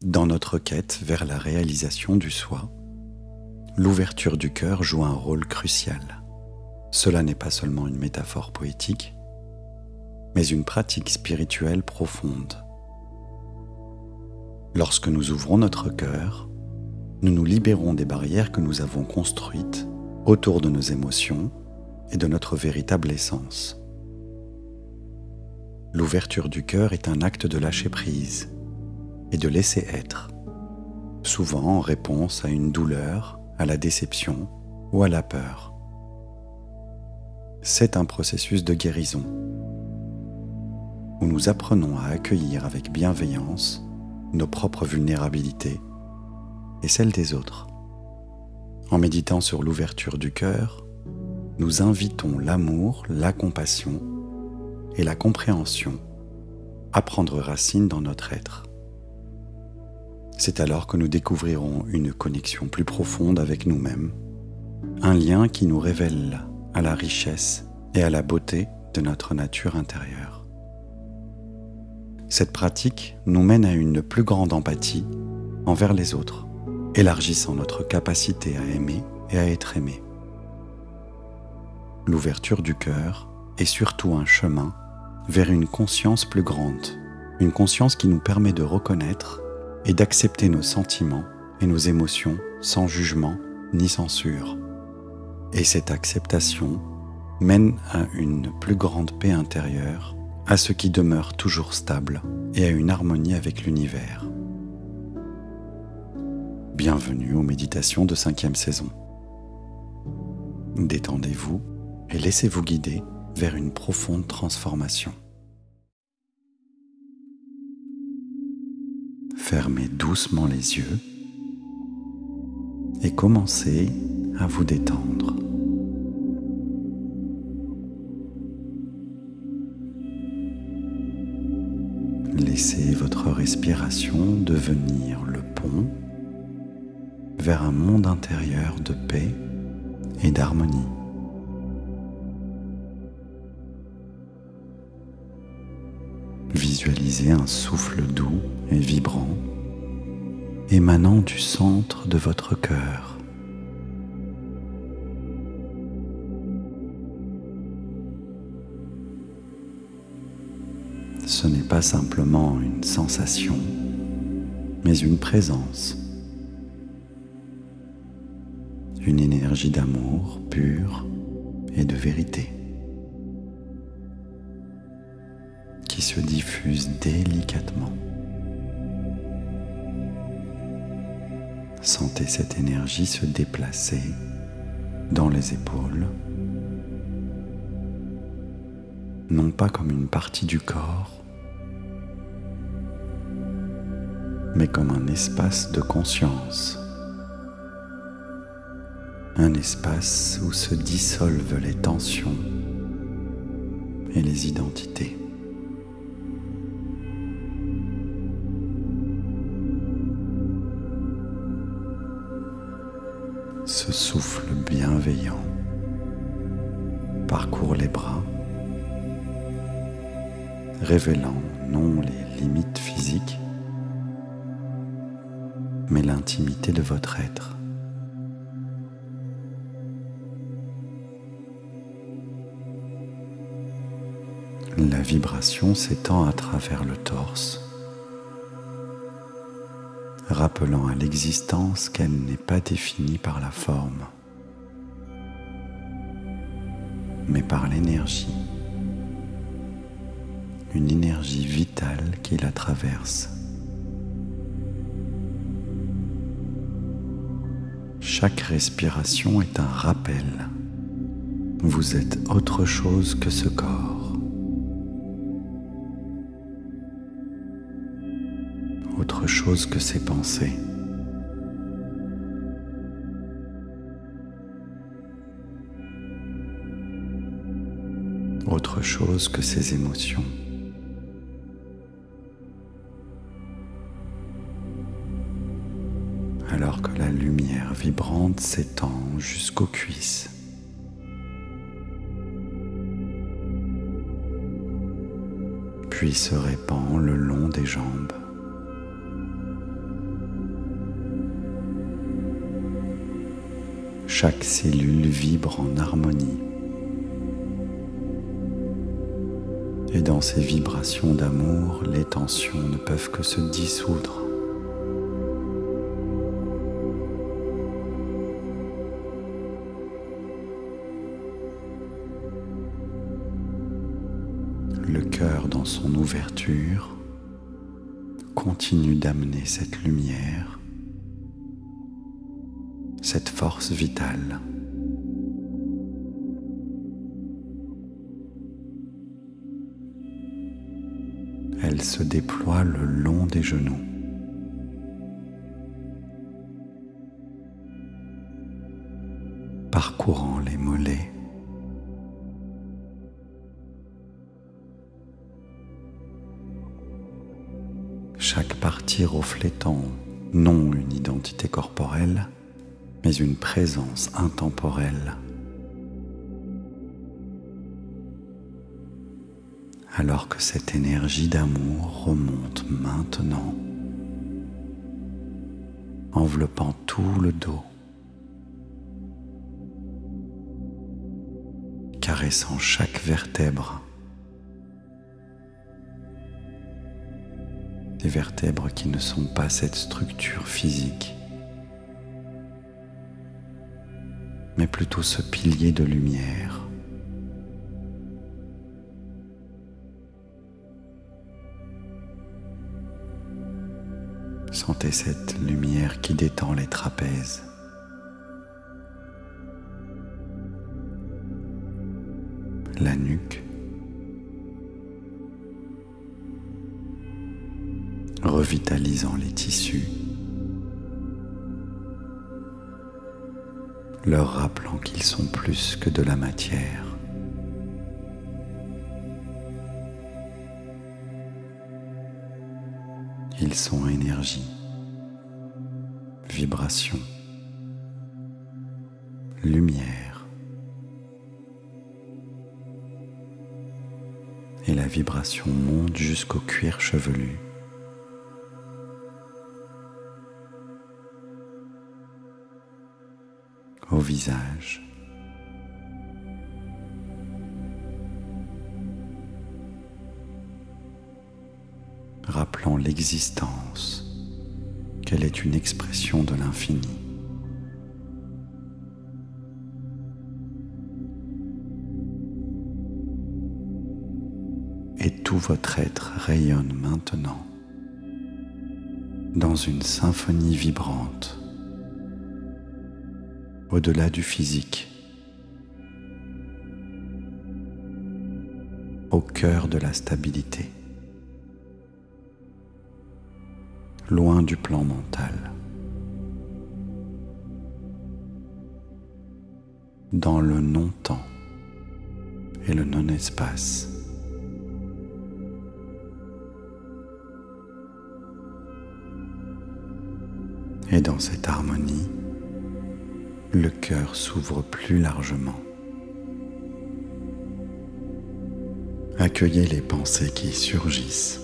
Dans notre quête vers la réalisation du soi, l'ouverture du cœur joue un rôle crucial. Cela n'est pas seulement une métaphore poétique, mais une pratique spirituelle profonde. Lorsque nous ouvrons notre cœur, nous nous libérons des barrières que nous avons construites autour de nos émotions et de notre véritable essence. L'ouverture du cœur est un acte de lâcher prise et de laisser être, souvent en réponse à une douleur, à la déception ou à la peur. C'est un processus de guérison où nous apprenons à accueillir avec bienveillance nos propres vulnérabilités et celles des autres. En méditant sur l'ouverture du cœur, nous invitons l'amour, la compassion et la compréhension à prendre racine dans notre être. C'est alors que nous découvrirons une connexion plus profonde avec nous-mêmes, un lien qui nous révèle à la richesse et à la beauté de notre nature intérieure. Cette pratique nous mène à une plus grande empathie envers les autres, élargissant notre capacité à aimer et à être aimé. L'ouverture du cœur est surtout un chemin vers une conscience plus grande, une conscience qui nous permet de reconnaître et d'accepter nos sentiments et nos émotions sans jugement ni censure. Et cette acceptation mène à une plus grande paix intérieure, à ce qui demeure toujours stable et à une harmonie avec l'univers. Bienvenue aux méditations de 5e saison. Détendez-vous et laissez-vous guider vers une profonde transformation. Fermez doucement les yeux et commencez à vous détendre. Laissez votre respiration devenir le pont vers un monde intérieur de paix et d'harmonie. Visualisez un souffle doux et vibrant émanant du centre de votre cœur. Ce n'est pas simplement une sensation, mais une présence, une énergie d'amour pure et de vérité qui se diffuse délicatement. Sentez cette énergie se déplacer dans les épaules, non pas comme une partie du corps, mais comme un espace de conscience, un espace où se dissolvent les tensions et les identités. Ce souffle bienveillant parcourt les bras, révélant non les limites physiques, mais l'intimité de votre être. La vibration s'étend à travers le torse, rappelant à l'existence qu'elle n'est pas définie par la forme, mais par l'énergie, une énergie vitale qui la traverse. Chaque respiration est un rappel. Vous êtes autre chose que ce corps, autre chose que ses pensées. Autre chose que ses émotions. Alors que la lumière vibrante s'étend jusqu'aux cuisses. Puis se répand le long des jambes. chaque cellule vibre en harmonie. Et dans ces vibrations d'amour, les tensions ne peuvent que se dissoudre. Le cœur, dans son ouverture, continue d'amener cette lumière, cette force vitale. Elle se déploie le long des genoux. Parcourant les mollets, chaque partie reflétant non une identité corporelle, mais une présence intemporelle. Alors que cette énergie d'amour remonte maintenant, enveloppant tout le dos, caressant chaque vertèbre, des vertèbres qui ne sont pas cette structure physique, mais plutôt ce pilier de lumière. Sentez cette lumière qui détend les trapèzes. La nuque. Revitalisant les tissus. Leur rappelant qu'ils sont plus que de la matière. Ils sont énergie, vibration, lumière. Et la vibration monte jusqu'au cuir chevelu. Au visage. Rappelant l'existence, qu'elle est une expression de l'infini. Et tout votre être rayonne maintenant dans une symphonie vibrante, au-delà du physique, au cœur de la stabilité. Loin du plan mental, dans le non-temps et le non-espace. Et dans cette harmonie, le cœur s'ouvre plus largement. Accueillez les pensées qui surgissent,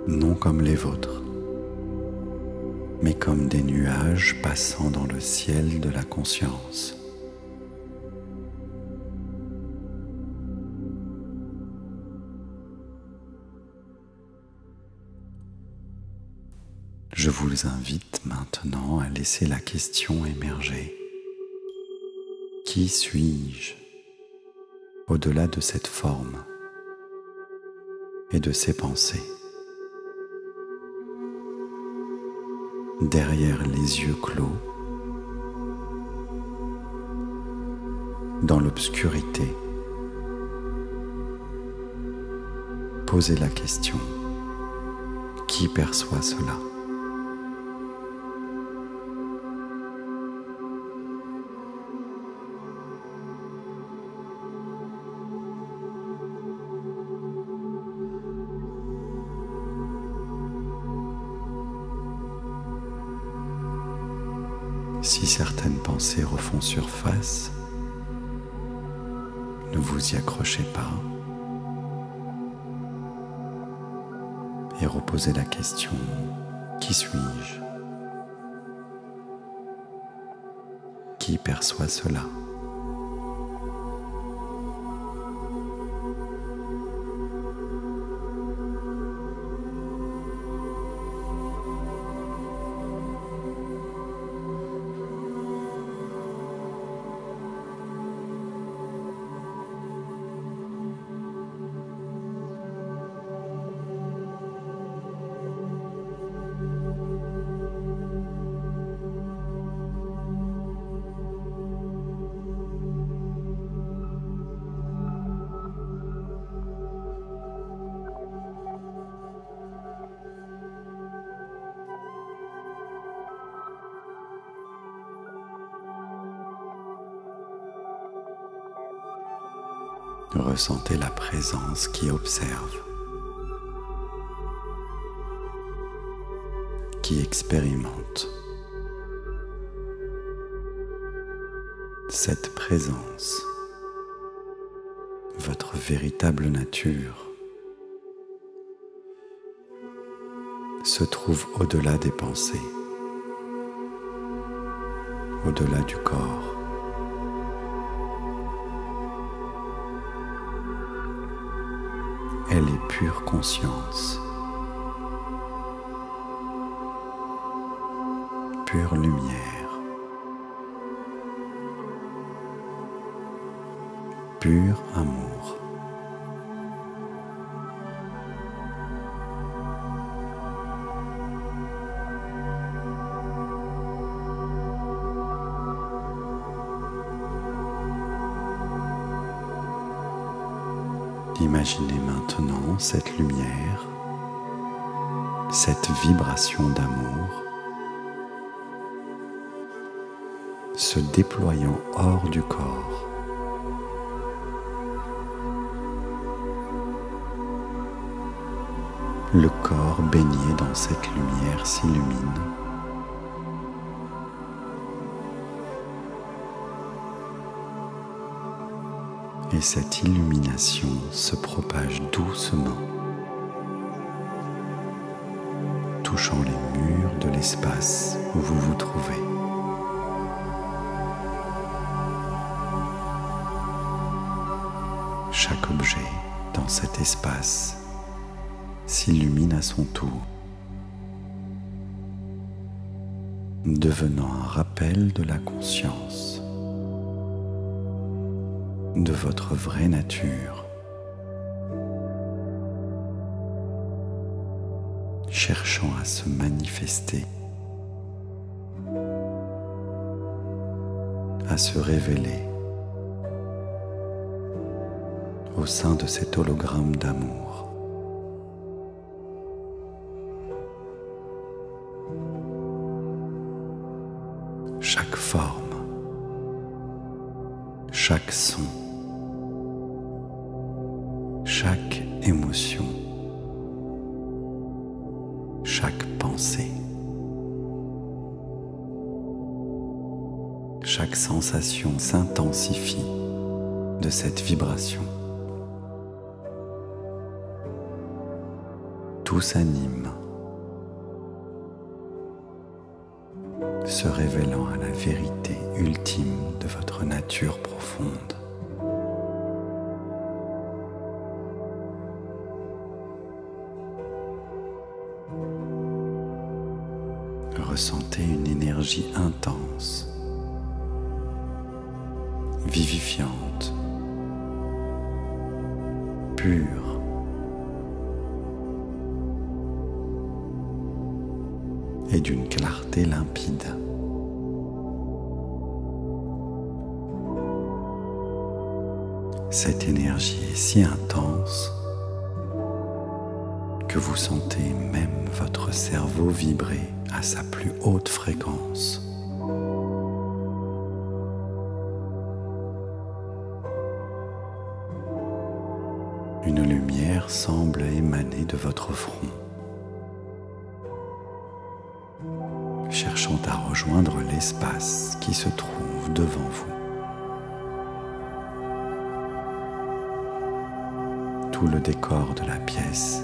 non comme les vôtres, mais comme des nuages passant dans le ciel de la conscience. Je vous invite maintenant à laisser la question émerger. Qui suis-je au-delà de cette forme et de ces pensées? Derrière les yeux clos, dans l'obscurité, posez la question, qui perçoit cela? Si certaines pensées refont surface, ne vous y accrochez pas et reposez la question, qui suis-je? qui perçoit cela. Ressentez la présence qui observe, qui expérimente. Cette présence, votre véritable nature, se trouve au-delà des pensées, au-delà du corps. Elle est pure conscience, pure lumière, pur amour. Imaginez maintenant cette lumière, cette vibration d'amour se déployant hors du corps. Le corps baigné dans cette lumière s'illumine. Et cette illumination se propage doucement, touchant les murs de l'espace où vous vous trouvez. Chaque objet dans cet espace s'illumine à son tour, devenant un rappel de la conscience, de votre vraie nature, cherchant à se manifester, à se révéler au sein de cet hologramme d'amour. Chaque forme, chaque son, chaque émotion, chaque pensée, chaque sensation s'intensifie de cette vibration. Tout s'anime, se révélant à la vérité ultime de votre nature profonde. Ressentez une énergie intense, vivifiante, pure, et d'une clarté limpide. Cette énergie est si intense que vous sentez même votre cerveau vibrer à sa plus haute fréquence. Une lumière semble émaner de votre front, cherchant à rejoindre l'espace qui se trouve devant vous. Tout le décor de la pièce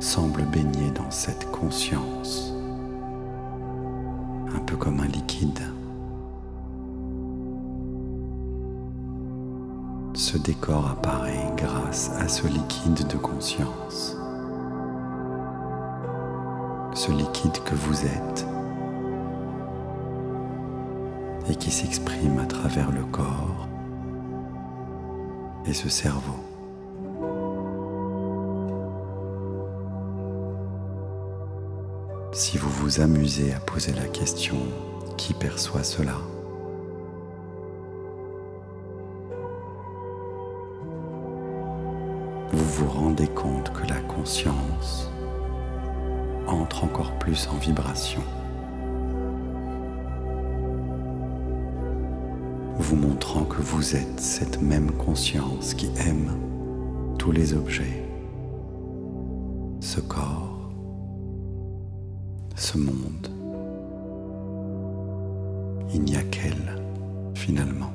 semble baigné dans cette conscience, un peu comme un liquide, ce décor apparaît grâce à ce liquide de conscience. Ce liquide que vous êtes et qui s'exprime à travers le corps et ce cerveau. Si vous vous amusez à poser la question « Qui perçoit cela ?», vous vous rendez compte que la conscience entre encore plus en vibration, vous montrant que vous êtes cette même conscience qui aime tous les objets, ce corps, ce monde. Il n'y a qu'elle, finalement.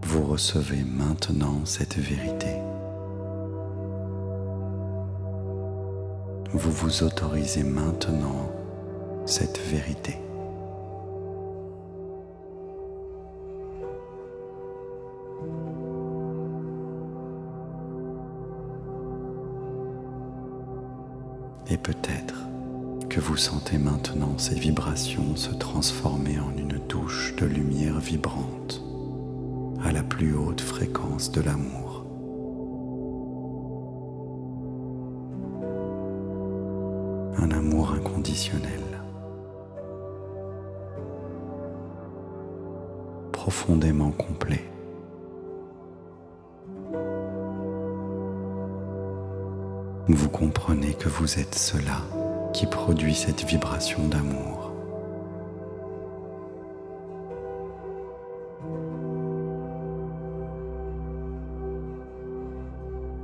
Vous recevez maintenant cette vérité. Vous vous autorisez maintenant cette vérité. Et peut-être que vous sentez maintenant ces vibrations se transformer en une douche de lumière vibrante à la plus haute fréquence de l'amour. Un amour inconditionnel, profondément complet. Vous comprenez que vous êtes cela qui produit cette vibration d'amour.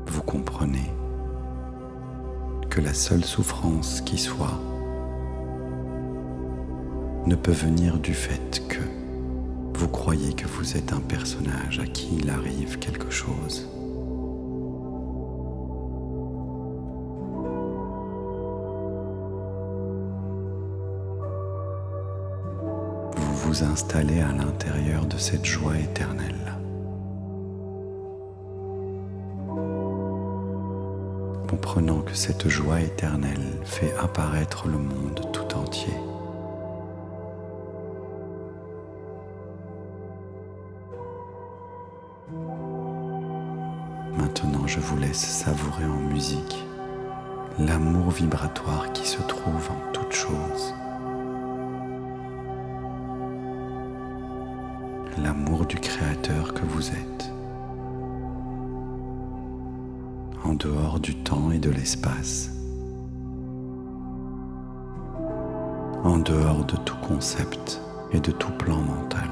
Vous comprenez que la seule souffrance qui soit ne peut venir du fait que vous croyez que vous êtes un personnage à qui il arrive quelque chose. Vous vous installez à l'intérieur de cette joie éternelle. Comprenant que cette joie éternelle fait apparaître le monde tout entier. Maintenant, je vous laisse savourer en musique l'amour vibratoire qui se trouve en toute chose. L'amour du Créateur que vous êtes. En dehors du temps et de l'espace, en dehors de tout concept et de tout plan mental.